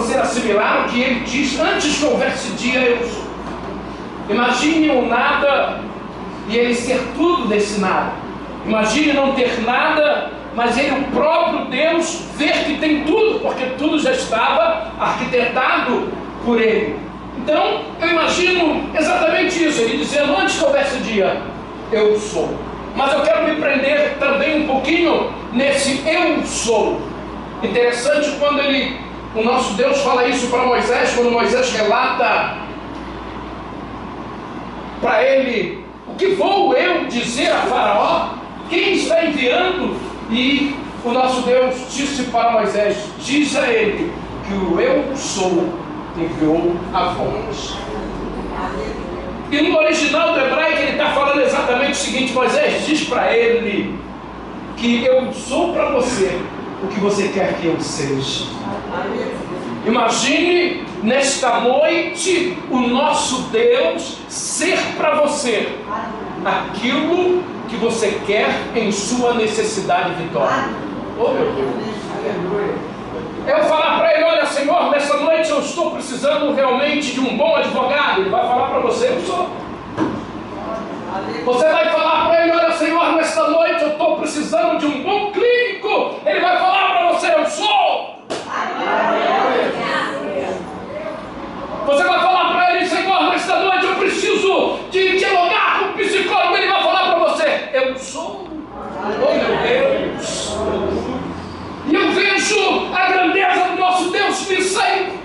você assimilar o que ele diz antes que houvesse dia, eu sou. Imagine o nada e ele ser tudo desse nada. Imagine não ter nada, mas ele, o próprio Deus, ver que tem tudo, porque tudo já estava arquitetado por ele. Então, eu imagino exatamente isso, ele dizendo, antes que houvesse dia, eu sou. Mas eu quero me prender também um pouquinho nesse eu sou. Interessante quando o nosso Deus fala isso para Moisés, quando Moisés relata para ele, o que vou eu dizer a Faraó? Quem está enviando? E o nosso Deus disse para Moisés, diz a ele que o eu sou enviou a voz. E no original do hebraico ele está falando exatamente o seguinte, Moisés diz para ele que eu sou para você o que você quer que eu seja. Imagine nesta noite o nosso Deus ser para você aquilo que você quer em sua necessidade e vitória. Oh meu Deus! Eu falar para ele, olha Senhor, nessa noite eu estou precisando realmente de um bom advogado. Ele vai falar para você, eu sou. Você vai falar para ele, olha Senhor, nesta noite eu estou precisando de um bom clínico. Ele vai falar para você, eu sou. Você vai falar para ele, Senhor, nesta noite eu preciso de dialogar com o psicólogo. Ele vai falar para você, eu sou. Oh meu Deus! E eu vejo a grandeza do nosso Deus nisso aí.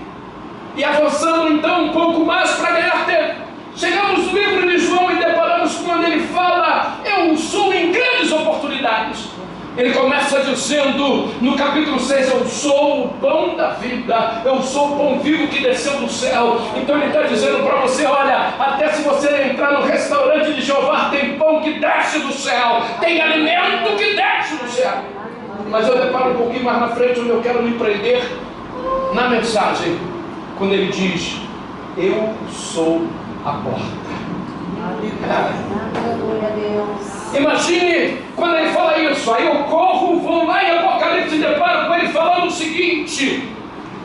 E avançando então um pouco mais para ganhar tempo, chegamos no livro de João e deparamos quando ele fala, eu sou em grandes oportunidades. Ele começa dizendo no capítulo 6, eu sou o pão da vida, eu sou o pão vivo que desceu do céu. Então ele está dizendo para você, olha, até se você entrar no restaurante de Jeová, tem pão que desce do céu, tem alimento que desce do céu. Mas eu deparo um pouquinho mais na frente, onde eu quero me prender na mensagem, quando ele diz, eu sou a porta. Imagine quando ele fala isso, aí eu corro, vou lá em Apocalipse e deparo com ele falando o seguinte,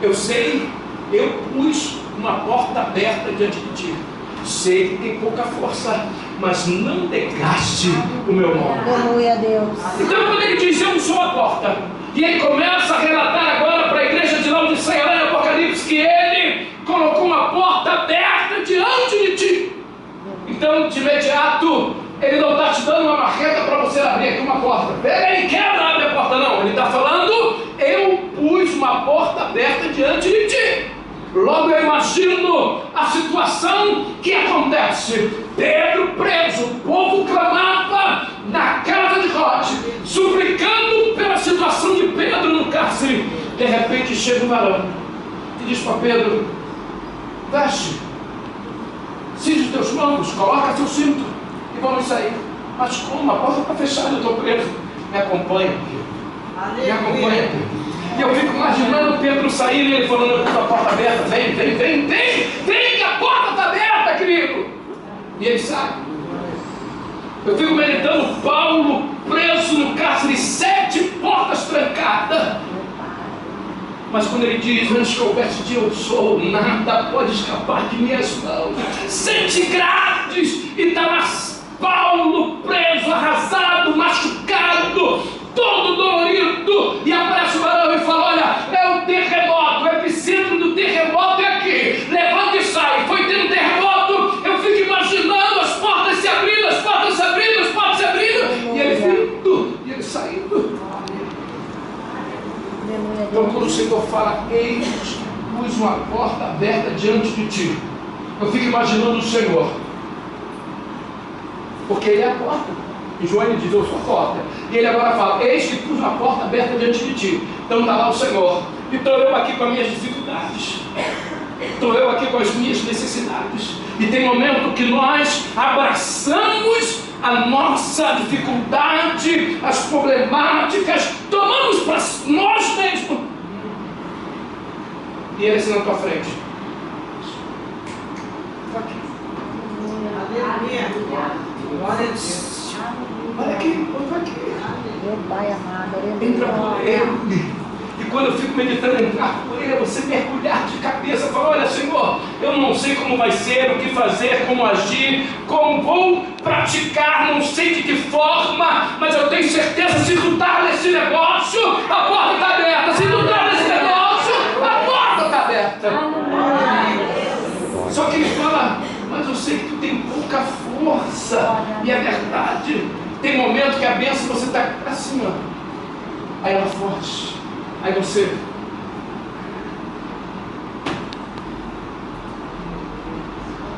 eu sei, eu pus uma porta aberta diante de ti, sei que tem pouca força, mas não desgaste o meu nome. Aleluia a Deus. Então quando ele diz, eu sou a porta, e ele começa a relatar agora para a igreja de Laodiceia lá em Apocalipse, que ele colocou uma porta aberta diante de ti. Então, de imediato, ele não está te dando uma marqueta para você abrir aqui uma porta. Pega e quebra, abre a porta, não. Ele está falando, eu pus uma porta aberta diante de ti. Logo eu imagino a situação que acontece. Pedro preso, o povo clamava na casa de Rode, suplicando pela situação de Pedro no cárcere. De repente chega um varão e diz para Pedro, veste, cinge os teus lombos, coloca seu cinto e vamos sair. Mas como? A porta está fechada, eu estou preso. Me acompanha, Pedro. Me acompanha, Pedro. E eu fico imaginando Pedro sair e ele falando, eu estou com a porta aberta, vem, que a porta está aberta, querido. E ele sai. Eu fico meditando Paulo preso no cárcere, 7 portas trancadas. Mas quando ele diz, antes que houvesse dia eu sou, nada pode escapar de minhas mãos. 7 grades e está lá Paulo preso, arrasado, machucado, todo dolorido. E aparece o varão e fala, olha, é o terremoto, o epicentro do terremoto é aqui. Levanta e sai. Foi tendo terremoto, eu fico imaginando as portas se abrindo, as portas se abrindo, as portas se abrindo. E ele vindo, e ele saindo. Então quando o Senhor fala, eis que pus uma porta aberta diante de ti, eu fico imaginando o Senhor, porque Ele é a porta. Em João ele diz, eu sou a porta. E ele agora fala, eis que pus uma porta aberta diante de ti. Então está lá o Senhor. E estou eu aqui com as minhas dificuldades. Estou eu aqui com as minhas necessidades. E tem momento que nós abraçamos a nossa dificuldade, as problemáticas, tomamos para nós mesmos. E ele assim na tua frente. Estou aqui. Olha aqui, estou aqui. Meu Pai amado, Entra por ele. E quando eu fico meditando em entrar por ele, é você mergulhar não sei como vai ser, o que fazer, como agir, como vou praticar, não sei de que forma, mas eu tenho certeza, se tu está nesse negócio, a porta está aberta. Se tu está nesse negócio, a porta está aberta. Só que ele fala, mas eu sei que tu tem pouca força. E é verdade. Tem momento que a bênção você está assim, ó. Aí ela forte. Aí você...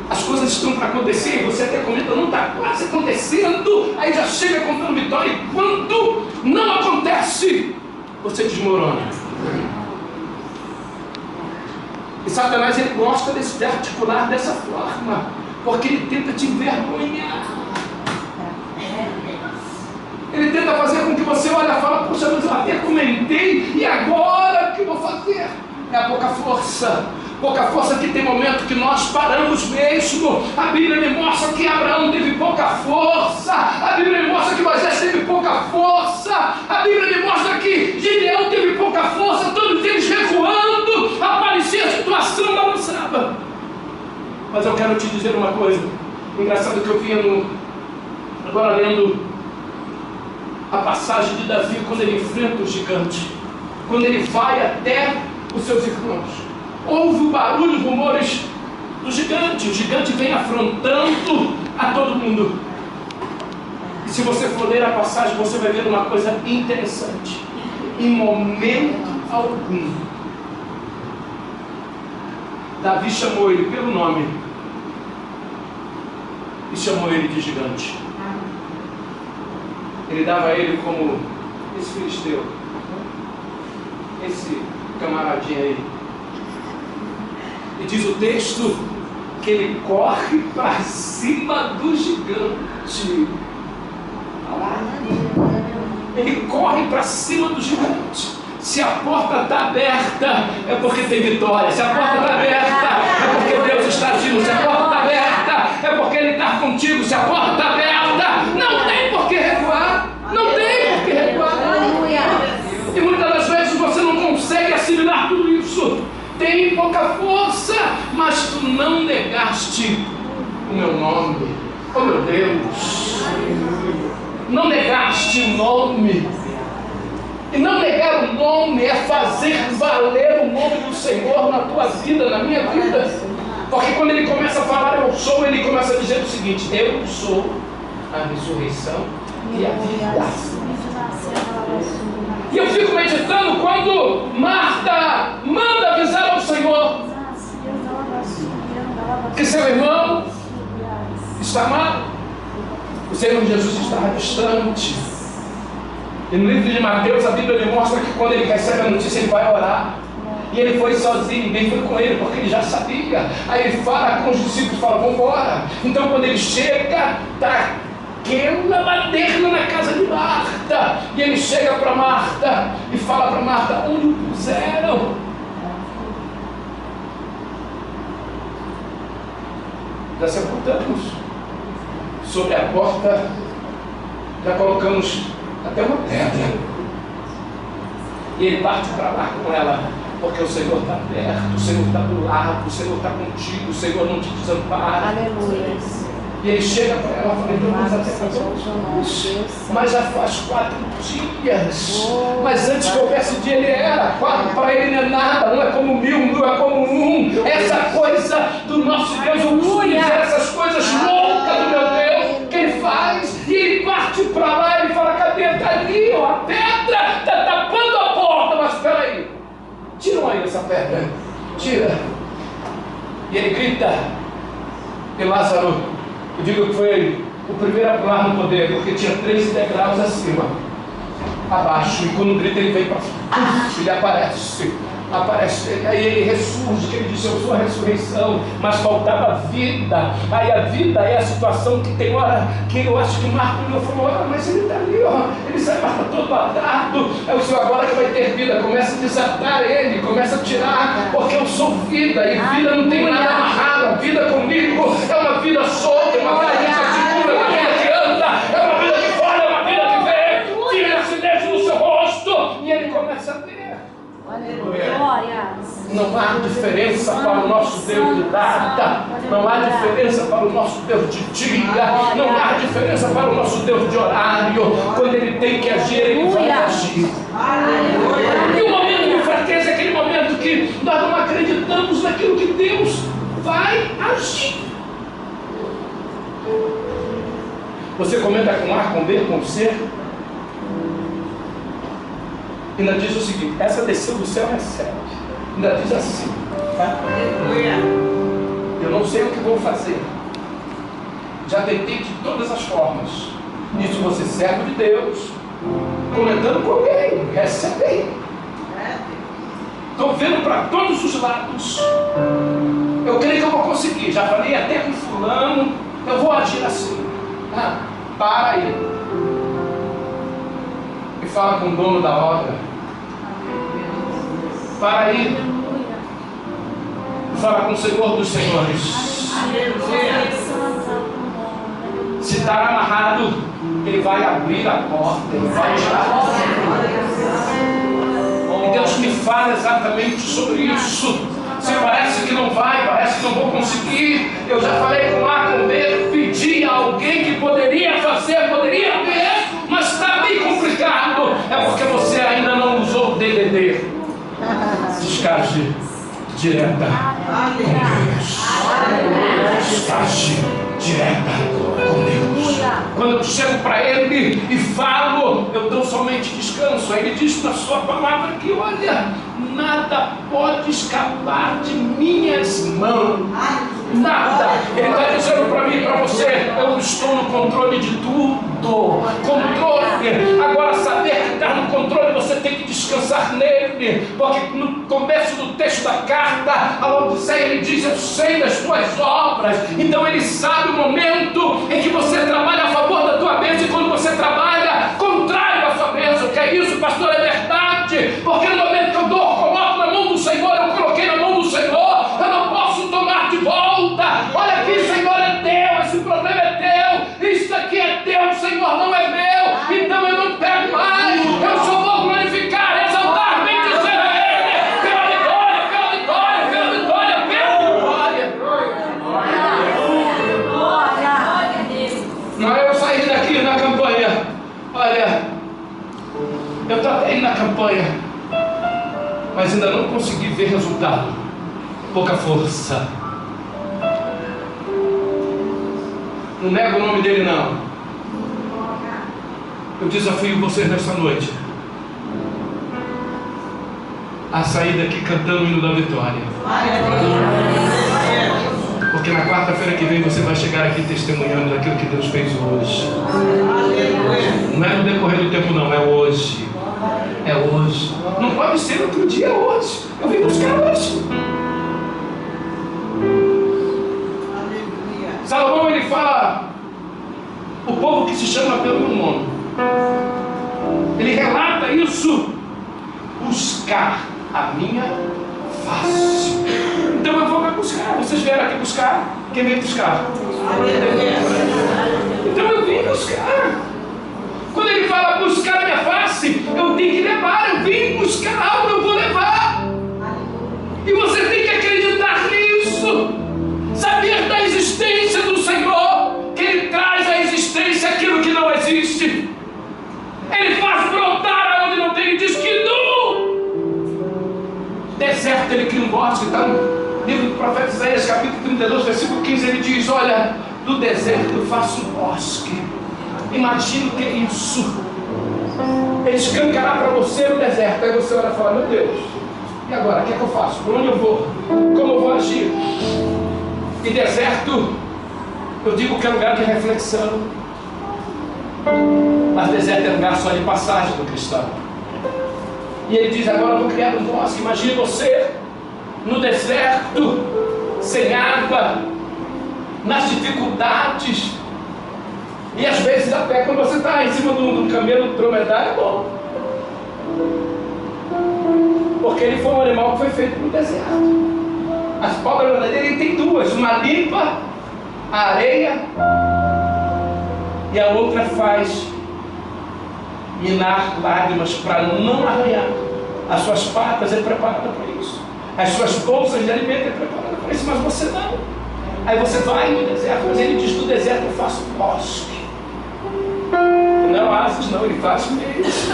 As coisas estão para acontecer, você até comenta, não está quase acontecendo. Aí já chega contando vitória. E quando não acontece, você desmorona. E Satanás, ele gosta de articular dessa forma, porque ele tenta te envergonhar. Ele tenta fazer com que você olhe e fale, poxa, mas eu até comentei, e agora o que eu vou fazer? É a pouca força. Pouca força que tem momento que nós paramos mesmo. A Bíblia me mostra que Abraão teve pouca força. A Bíblia me mostra que Moisés teve pouca força. A Bíblia me mostra que Gideão teve pouca força. Todos eles recuando, aparecia a situação, balançava. Mas eu quero te dizer uma coisa. Engraçado que eu vinha agora lendo a passagem de Davi quando ele enfrenta o gigante. Quando ele vai até os seus irmãos. Houve o barulho, rumores do gigante. O gigante vem afrontando a todo mundo. E se você for ler a passagem, você vai ver uma coisa interessante. Em momento algum, Davi chamou ele pelo nome e chamou ele de gigante. Ele dava a ele como esse filisteu, esse camaradinho aí. E diz o texto que ele corre para cima do gigante. Ele corre para cima do gigante. Se a porta está aberta, é porque tem vitória. Se a porta está aberta, é porque Deus está agindo. Se a porta está aberta, é porque Ele está contigo. Se a porta está aberta, não tem por que recuar. Não tem por que recuar. E muitas das vezes você não consegue assimilar tudo isso. Tem pouca força, mas tu não negaste o meu nome. Oh meu Deus! Não negaste o nome. E não negar o nome é fazer valer o nome do Senhor na tua vida, na minha vida. Porque quando ele começa a falar eu sou, ele começa a dizer o seguinte: eu sou a ressurreição e a vida. E eu fico meditando quando Marta manda avisar ao Senhor que seu irmão está mal. O Senhor Jesus está distante. E no livro de Mateus, a Bíblia me mostra que quando ele recebe a notícia, ele vai orar. E ele foi sozinho, ninguém foi com ele, porque ele já sabia. Aí ele fala com os discípulos, fala, vamos embora. Então quando ele chega, está aquela baderna na casa de Marta. E ele chega para Marta e fala para Marta, onde o puseram? Já sepultamos. Sobre a porta, já colocamos até uma pedra. E ele parte para lá com ela, porque o Senhor está perto, o Senhor está do lado, o Senhor está contigo, o Senhor não te desampara. Aleluia. E ele chega para ela e fala, então até fazer, mas já faz 4 dias. Mas antes que houvesse dia ele era, 4 para ele não é nada, 1 é como 1000, 1000 é como 1. Essa coisa do nosso Deus, eu costumo dizer essas coisas loucas do meu Deus, que ele faz, e ele parte para lá e ele fala, cadê? Está ali, ó, a pedra está tapando a porta, mas espera aí, tiram aí essa pedra, tira. E ele grita, e Lázaro, eu digo que foi o primeiro a pular no poder, porque tinha 3 degraus acima, abaixo, e quando grita ele vem para ele aparece, aí ele ressurge, que ele disse, eu sou a ressurreição, mas faltava vida. Aí a vida é a situação que tem hora que eu acho que o Marco olhou e falou, mas ele está ali, ó, ele sai todo atado, é o Senhor agora que vai ter vida, começa a desatar ele, começa a tirar, porque eu sou vida, e vida não tem nada amarrado, a vida comigo é uma vida solta, é uma vida que se segura, é uma vida que anda, é uma vida que fala, é uma vida que vê, tira esse dedo no seu rosto, e ele começa a ver. Aleluia. Não há diferença para o nosso Deus de data, não há diferença para o nosso Deus de dia, não há diferença para o nosso Deus de horário. Quando Ele tem que agir, Ele vai agir. E o momento de fraqueza é aquele momento que nós não acreditamos naquilo que Deus vai agir. Você comenta com A, com B, com C. Ainda diz o seguinte: essa desceu do céu recebe. Ainda diz assim, tá? Eu não sei o que vou fazer. Já tentei de todas as formas. Isso você é servo de Deus, comentando com alguém, recebe aí. Estou vendo para todos os lados. Eu creio que eu vou conseguir. Já falei até com fulano. Eu vou agir assim. Para aí. E fala com o dono da obra. Para aí. E fala com o Senhor dos Senhores. Se está amarrado, Ele vai abrir a porta. Ele vai tirar. E Deus me fala exatamente sobre isso. Se parece que não vai, parece que não vou conseguir. Eu já falei com A, com B, pedi a alguém que poderia fazer, poderia ver, mas está bem complicado. É porque você ainda não usou o DDD. Descarte direta com Deus. Descarte direta com Deus. Quando eu chego para Ele e falo, eu dou somente descanso. Aí Ele diz na sua palavra que, olha, nada pode escapar de minhas mãos. Nada. Ele está dizendo para mim e para você: eu estou no controle de tudo. Controle. Agora, saber que está no controle, você tem que descansar nele. Porque no começo do texto da carta, a Laodiceia, ele diz: eu sei das tuas obras. Então ele sabe o momento em que você trabalha a favor da tua bênção e quando você trabalha contrário à sua bênção. Que é isso, pastor? É verdade. Porque no momento que eu coloco na mão do Senhor, eu coloquei na mão do Senhor, eu não posso tomar de volta. Olha aqui, Senhor, é teu, esse problema é teu, isso aqui é teu, Senhor, não é meu, então eu não pego mais, eu só vou glorificar, exaltar, bendizer a Ele, pela vitória, pela vitória, pela vitória, pela vitória. Não é eu sair daqui na campanha, olha, eu estou até aí na campanha, mas ainda não consegui ver resultado, pouca força. Não nego o nome dele, não. Eu desafio vocês nesta noite a sair daqui cantando o hino da vitória. Porque na quarta-feira que vem você vai chegar aqui testemunhando daquilo que Deus fez hoje. Não é no decorrer do tempo, não, é hoje. É hoje. Não pode ser outro dia, é hoje. Eu vim buscar hoje. Salomão, ele fala o povo que se chama pelo meu nome. Ele relata isso: buscar a minha face. Então eu vou buscar. Vocês vieram aqui buscar? Quem veio buscar? Então eu vim buscar. Quando ele fala buscar a minha face, eu tenho que levar. Eu vim buscar algo, eu vou levar. E você tem que acreditar nisso. Saber da existência do Senhor, que Ele traz à existência aquilo que não existe. Ele faz brotar onde não tem. Ele diz que no deserto Ele cria um bosque. Está no livro do profeta Isaías, capítulo 32, versículo 15. Ele diz: olha, do deserto eu faço um bosque. Imagina o que é isso. Ele escancará para você no deserto. Aí você olha e fala: meu Deus, e agora? O que é que eu faço? Por onde eu vou? Como eu vou agir? E deserto, eu digo que é lugar de reflexão. Mas deserto é lugar só de passagem do cristão. E ele diz: agora eu vou criar um bosque. Imagine você no deserto, sem água, nas dificuldades, e às vezes a pé. Quando você está em cima de um camelo dromedário, é bom, porque ele foi um animal que foi feito no deserto. As pobres dele tem duas: uma limpa a areia e a outra faz minar lágrimas para não arranhar. As suas patas é preparada para isso. as suas bolsas de alimento é preparada para isso, mas você não. Aí você vai no deserto, mas ele diz: do deserto eu faço bosque. Não asas, não, ele faz meios.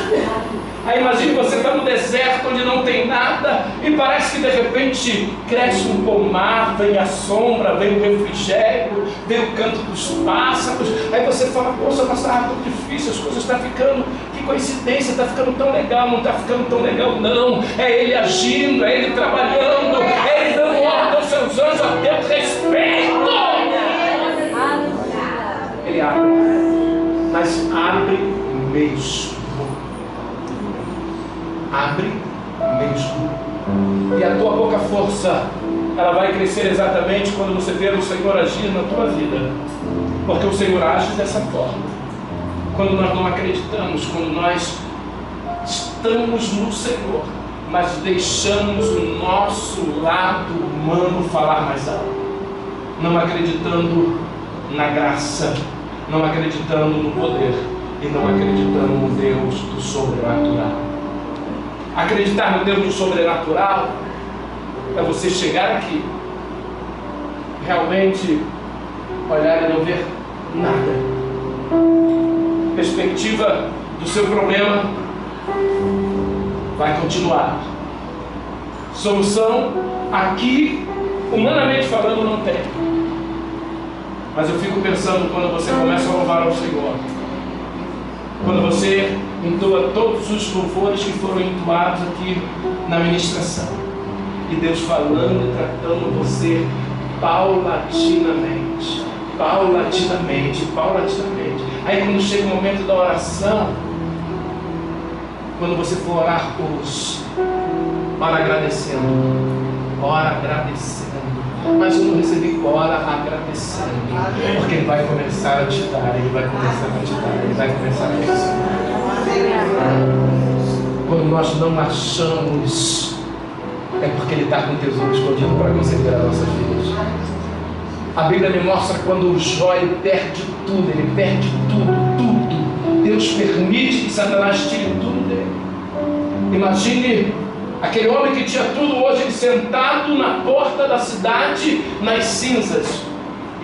Aí imagine você está no deserto onde não tem nada e parece que de repente cresce um pomar, vem a sombra, vem o refrigério, vem o canto dos pássaros. Aí você fala: poxa, mas está tão difícil, as coisas estão ficando, que coincidência, está ficando tão legal. Não está ficando tão legal, não. É ele agindo, é ele trabalhando, é ele dando ordem aos seus anjos a teu respeito. Ele abre, mas abre mesmo. Abre mesmo. E a tua pouca força, ela vai crescer exatamente quando você ver o Senhor agir na tua vida. Porque o Senhor age dessa forma. Quando nós não acreditamos, quando nós estamos no Senhor, mas deixamos o nosso lado humano falar mais alto. Não acreditando na graça, não acreditando no poder e não acreditando no Deus do sobrenatural. Acreditar no Deus do sobrenatural é você chegar aqui, realmente olhar e não ver nada. Perspectiva do seu problema vai continuar. Solução aqui, humanamente falando, não tem. Mas eu fico pensando quando você começa a louvar ao Senhor, quando você entoa todos os louvores que foram entoados aqui na ministração, e Deus falando e tratando você paulatinamente, paulatinamente, paulatinamente. Aí quando chega o momento da oração, quando você for orar hoje, ora agradecendo, ora agradecendo. Mas eu não recebi, ora agradecendo, porque Ele vai começar a te dar, Ele vai começar a te dar, Ele vai começar a te dar. Quando nós não achamos, é porque Ele está com o tesouro escondido para conceder as nossas vidas. A Bíblia me mostra quando o Jó perde tudo, ele perde tudo. Deus permite que Satanás tire tudo dele. Imagine aquele homem que tinha tudo hoje, ele sentado na porta da cidade, nas cinzas,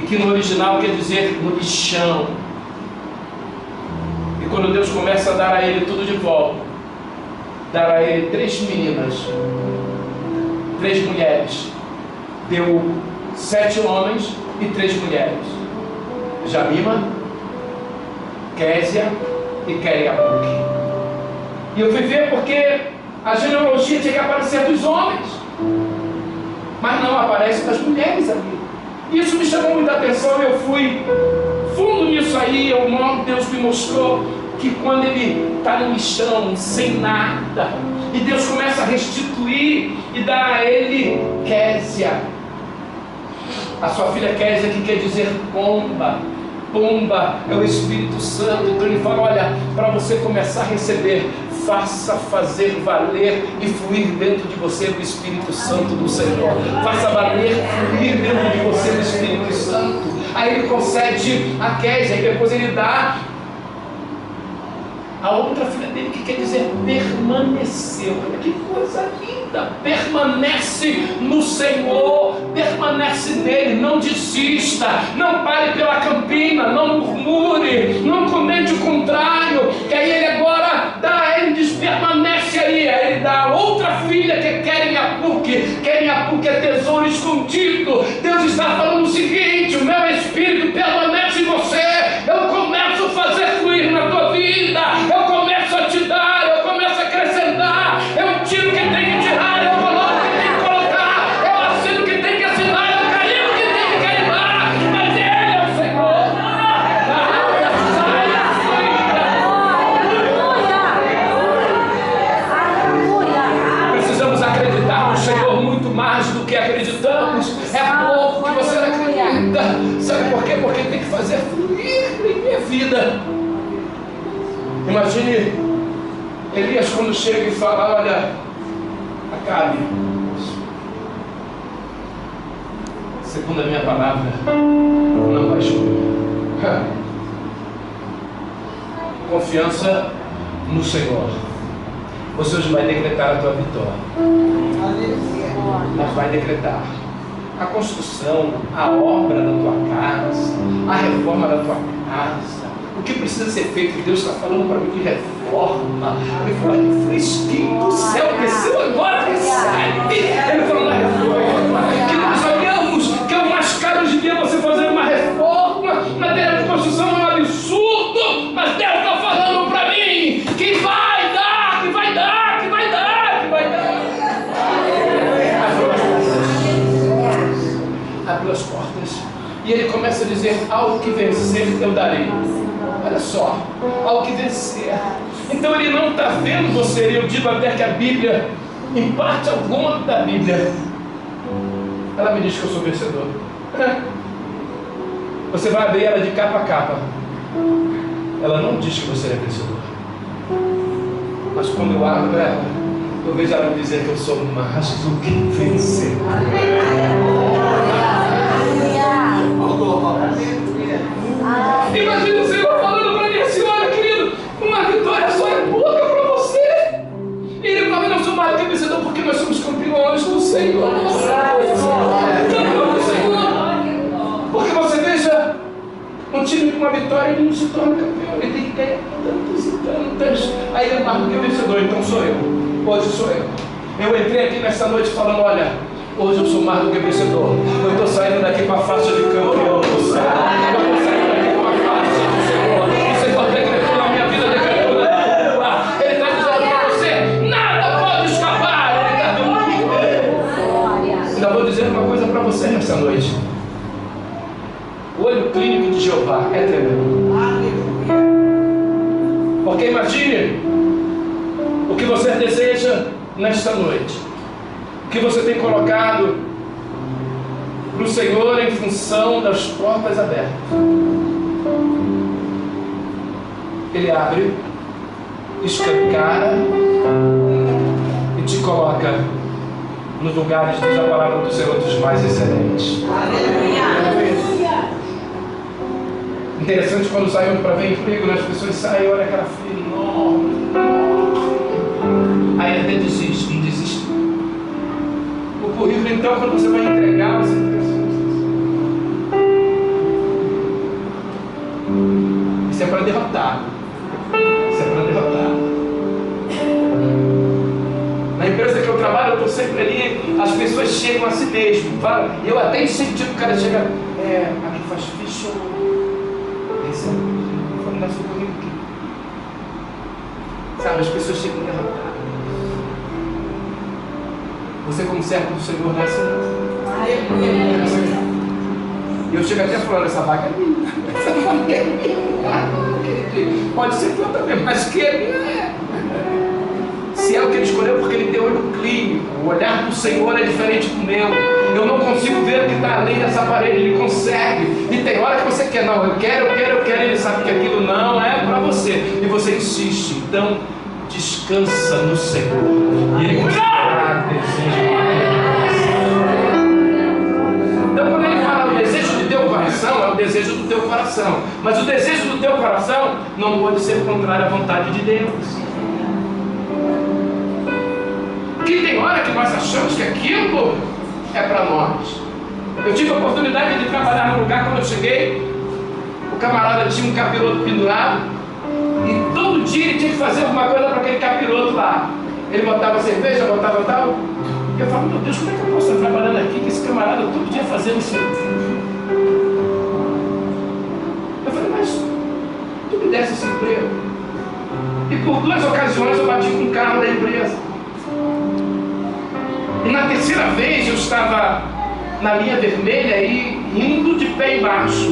e que no original quer dizer no lixão. E quando Deus começa a dar a ele tudo de volta, dar a ele 3 meninas, 3 mulheres, deu 7 homens e 3 mulheres: Jamima, Késia e Queriapuque. E eu fui ver porque a genealogia tinha que aparecer dos homens, mas não aparece das mulheres ali. Isso me chamou muita atenção. Eu fui fundo nisso aí. Deus me mostrou que quando ele está no lixão, sem nada, e Deus começa a restituir e dar a ele Késia, a sua filha Késia, que quer dizer pomba. Pomba é o Espírito Santo. Então ele fala: olha, para você começar a receber, faça fazer valer e fluir dentro de você do Espírito Santo do Senhor. Faça valer, fluir dentro de você do Espírito Santo. Aí ele concede a Késia e depois ele dá a outra filha dele, que quer dizer permaneceu. Olha que coisa linda. Permanece no Senhor, permanece nele, não desista, não pare pela campina, não murmure, não comente o contrário, que aí ele agora dá a ele, diz: permanece aí. Aí ele dá a outra filha, que é Queriapuque. Queriapuque é tesouro escondido. Deus está falando o seguinte: o meu Espírito permanece em você, eu começo a fazer fluir na tua vida, eu começo a te dar, eu começo a acrescentar, eu tiro o que tem que tirar, eu coloco o que tem que colocar, eu assino o que tem que assinar, eu carimbo o que tem que carimbar, mas Ele é o Senhor. Precisamos acreditar no Senhor muito mais do que acreditamos. É pouco que você não acredita. Sabe por quê? Porque tem que fazer fluir em minha vida. Imagine Elias quando chega e fala: olha, Acabe, segundo a minha palavra, não vai chover. Confiança no Senhor. Você hoje vai decretar a tua vitória. mas vai decretar a construção, a obra da tua casa, a reforma da tua casa. O que precisa ser feito? Deus está falando para mim de reforma. Ele falou que fresquinho do céu desceu agora, recebe. Ele falou na reforma, que nós olhamos que é o mais caro de dia você fazer uma reforma. Material de construção é um absurdo, mas Deus está falando para mim que vai dar, que vai dar, que vai dar, que vai dar. Abriu as portas e ele começa a dizer: ao que vencer eu darei. Olha só, ao que vencer. Então ele não está vendo você. Eu digo até que a Bíblia, em parte alguma da Bíblia, ela me diz que eu sou vencedor. Você vai abrir ela de capa a capa, ela não diz que você é vencedor. Mas quando eu abro ela, eu vejo ela me dizer que eu sou mais do que vencedor. Imagina o Senhor falando para mim assim: olha, querido, uma vitória só é pouca para você. E ele fala: não sou mais do que vencedor, porque nós somos campeões do Senhor. Campeão do Senhor. Porque você veja, um time com uma vitória, ele não se torna campeão, ele tem que ganhar tantos e tantas. Aí ele é mais do que vencedor. Então sou eu, hoje sou eu. Eu entrei aqui nesta noite falando: olha, hoje eu sou mais do que vencedor. Eu estou saindo daqui com a faixa de campeão do céu. Eu estou saindo daqui com a faixa do Senhor. O Senhor decretou na minha vida, decretou na tua. Ele está dizendo para você: nada pode escapar. Ele está dando. Ainda vou dizer uma coisa para você nessa noite. O olho clínico de Jeová é tremendo. Porque imagine o que você deseja nesta noite, o que você tem colocado para o Senhor em função das portas abertas. Ele abre, escancara e te coloca nos lugares, diz a palavra do Senhor, dos mais excelentes. Interessante, quando saímos para ver emprego, as pessoas saem, olha aquela fila enorme. Aí até desiste, não desiste. O currículo, então, quando você vai entregar, você fica assim. Isso é para derrotar. Isso é para derrotar. Na empresa que eu trabalho, eu estou sempre ali, as pessoas chegam a si mesmo. Eu até incentivo o cara a chegar. Aqui faz ficha. Esse é o nosso currículo aqui. Sabe, as pessoas chegam a derrotar. Você, como servo do Senhor, não é assim. E eu chego até falando: essa vaga é minha. Essa vaga é minha. Pode ser tua também, mas que é minha. Se é o que ele escolheu, porque ele tem olho clínico. O olhar do Senhor é diferente do meu. Eu não consigo ver o que está além dessa parede. Ele consegue. E tem hora que você quer: não, eu quero. Ele sabe que aquilo não é para você. E você insiste. Então, descansa no Senhor. E Ele continuará desejo. Então, quando Ele fala o desejo do teu coração, é o desejo do teu coração. Mas o desejo do teu coração não pode ser contrário à vontade de Deus. Porque tem hora que nós achamos que aquilo é para nós. Eu tive a oportunidade de trabalhar num lugar. Quando eu cheguei, o camarada tinha um capiroto pendurado. E todo dia ele tinha que fazer alguma coisa para aquele capiroto lá. Ele botava cerveja, botava tal. E eu falo: meu Deus, como é que eu posso estar trabalhando aqui com esse camarada todo dia fazendo isso? Eu falei: mas tu me desse esse emprego. E por 2 ocasiões eu bati com um carro da empresa. E na terceira vez eu estava na linha vermelha e indo de pé embaixo.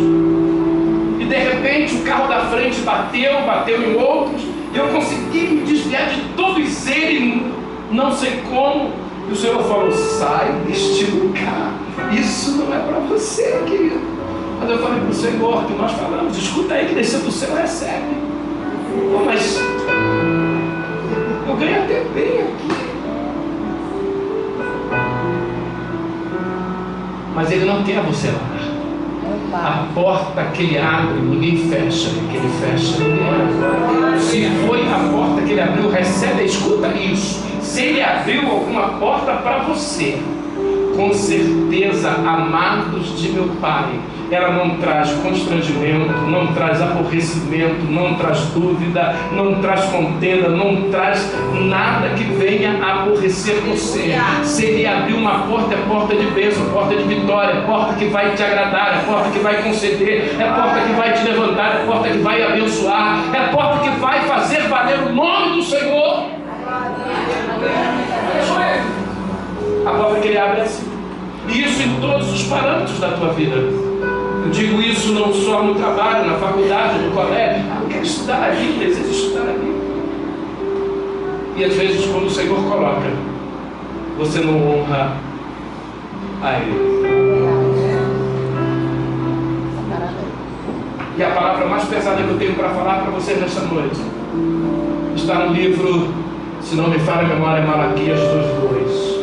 E de repente o carro da frente bateu em outros, e eu consegui me desviar de todos eles, não sei como. E o Senhor falou: sai deste lugar, isso não é para você, querido. Mas eu falei para o Senhor que nós falamos: escuta aí, que desceu do céu recebe. Pô, mas eu ganho até bem aqui. Mas Ele não quer você lá. A porta que Ele abre, ninguém fecha. Que Ele fecha, ninguém abre. Se foi a porta que Ele abriu, recebe, escuta isso. Se Ele abriu alguma porta para você, com certeza, amados de meu Pai, ela não traz constrangimento, não traz aborrecimento, não traz dúvida, não traz contenda, não traz nada que venha a aborrecer você. Se Ele abrir uma porta, é porta de bênção, porta de vitória, é porta que vai te agradar, é porta que vai conceder, é porta que vai te levantar, é porta que vai abençoar, é porta que vai fazer valer o nome do Senhor. A porta que Ele abre é assim. E isso em todos os parâmetros da tua vida. Eu digo isso não só no trabalho, na faculdade, no colégio. Eu quero estudar ali, desejo estudar ali. E às vezes quando o Senhor coloca, você não honra a Ele. E a palavra mais pesada que eu tenho para falar para você nesta noite está no livro, se não me falha a memória, é Malaquias 2:2.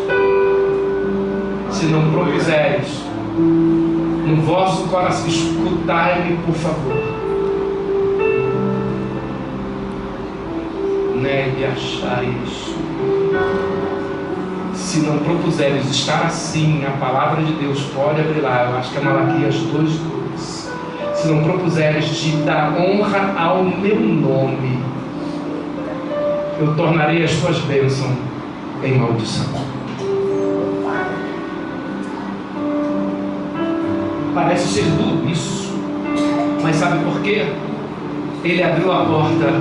Se não propuseres no vosso coração, escutai-me, por favor. Negue achais. Se não propuseres estar assim, a palavra de Deus pode abrir lá. Eu acho que é Malaquias 2:2. Se não propuseres de dar honra ao meu nome, eu tornarei as tuas bênçãos em maldição. Parece ser duro isso, mas sabe por quê? Ele abriu a porta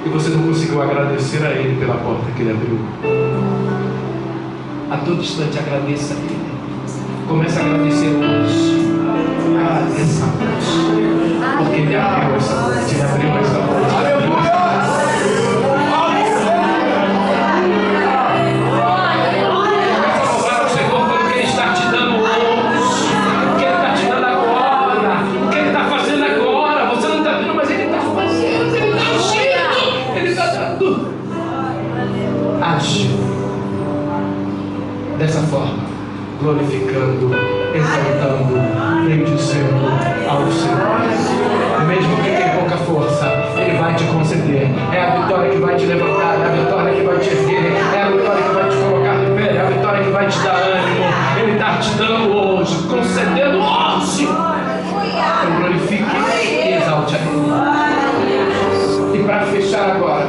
e você não conseguiu agradecer a Ele pela porta que Ele abriu. A todo instante agradeça a Ele. Comece a agradecer hoje. Agradeça hoje, porque Ele abriu essa porta. Ele abriu essa porta. Dessa forma, glorificando, exaltando, bendizendo ao Senhor. Mesmo que tenha pouca força, Ele vai te conceder. É a vitória que vai te levantar, é a vitória que vai te erguer, é a vitória que vai te colocar de pé, é a vitória que vai te dar ânimo. Ele está te dando hoje, concedendo hoje. Então glorifique e exalte a Ele. E para fechar agora,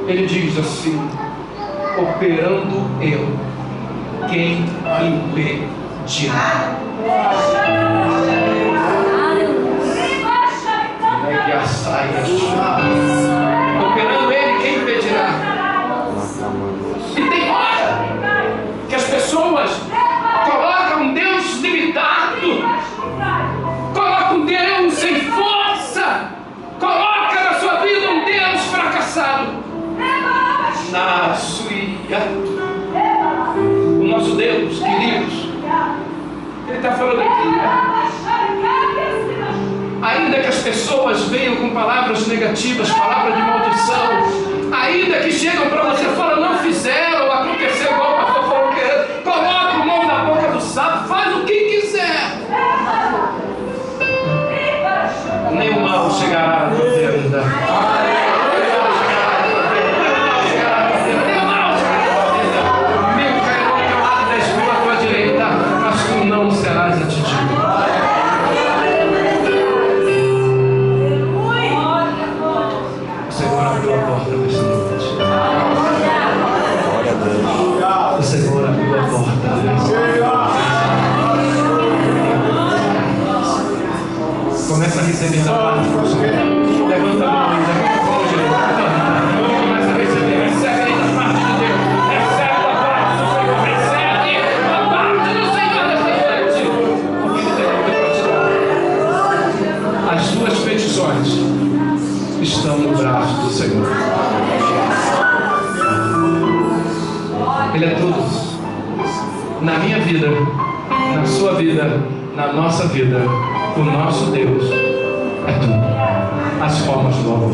Ele diz assim: operando eu, quem impedirá? Operando Ele, quem impedirá? E tem hora que as pessoas colocam Deus limitado, colocam Deus sem força, colocam na sua vida um Deus fracassado. Na suia. O nosso Deus, queridos, Ele está falando aqui. Ainda que as pessoas venham com palavras negativas, palavras de maldição, ainda que chegam para você e falam, não fizeram, aconteceu igual o pastor falou querendo, coloca o mão na boca do sapo, faz o que quiser. Nem o mal chegará à tua tenda. Não serás atingido. O Senhor abriu a porta nesta noite. O Senhor abriu a porta começa a receber da parte do Senhor. Levanta a mão e levanta a mão direita. Começa a receber. Recebe aí da parte de Deus. Recebe da parte do Senhor. Recebe da parte do Senhor. As suas petições estão no braço do Senhor. Ele é tudo. Na minha vida, na sua vida, na nossa vida, o nosso Deus é tudo. As formas do amor.